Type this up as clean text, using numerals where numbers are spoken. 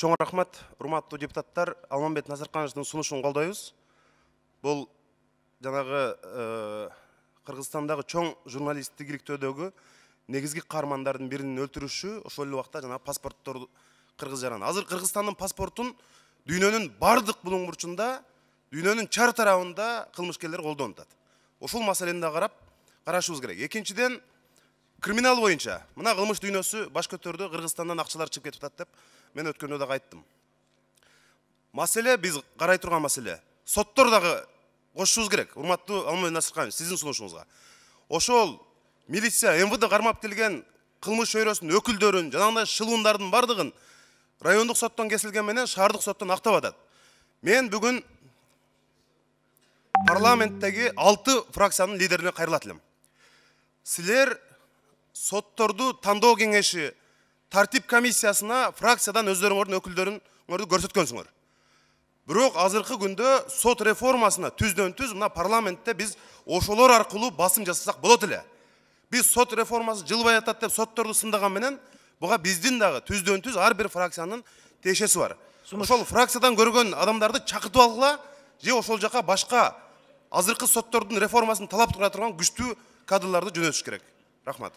Чоң рахмат, урматтуу депутаттар, Алмамбет Назархановичтин сунушун колдойбуз. Бул жанагы Кыргызстандагы чоң журналисттиктөөдөгү негизги каармандардын биринин өлтүрүшү, ошол эле убакта жана паспорттор кыргыз жаран. Азыр Кыргызстандын паспортун дүйнөнүн бардык булуң бурчунда, дүйнөнүн чар тарабында кылмышкерлер колдонуп атат. Ошол маселени да карашыбыз керек. Экинчиден, криминал боюнча мына кылмыш дүйнөсү баш көтөрдү, Кыргызстандан акчалар чыгып кетип атат деп мен өткөндө да айттым. Маселе биз карай турган маселе. Соттор дагы кошушубуз керек. Урматтуу Алмамбет Назарханович, сиздин сунушуңузга. Ошол милиция, МВД кармап келген кылмыш чөйрөсүнүн өкүлдөрүн, жанагындай шылуундардын бардыгын райондук соттон кесилген менен шаардык соттон актап атат. Мен бүгүн парламенттеги 6 фракциянын лидерине кайрылат элем. Силер сотторду тандоо кеңеши, тартип комиссиясына фракциядан өздөрүңөрдүн өкүлдөрүңөрдү көрсөткөнсүңөр. Бирок азыркы күндө сот реформасына түздөн-түз мына парламентте биз ошолор аркылуу басым жасасак болот эле. Биз сот реформасы жылбай атат деп сотторду сындаган менен буга биздин дагы түздөн-түз ар бир фракциянын тиешеси бар. Ошол фракциядан көргөн адамдарды чакыртып алгыла, же ошол жака башка азыркы соттордун реформасын талап кыла турган күчтүү кадрларды жөнөтүш керек. Рахмат.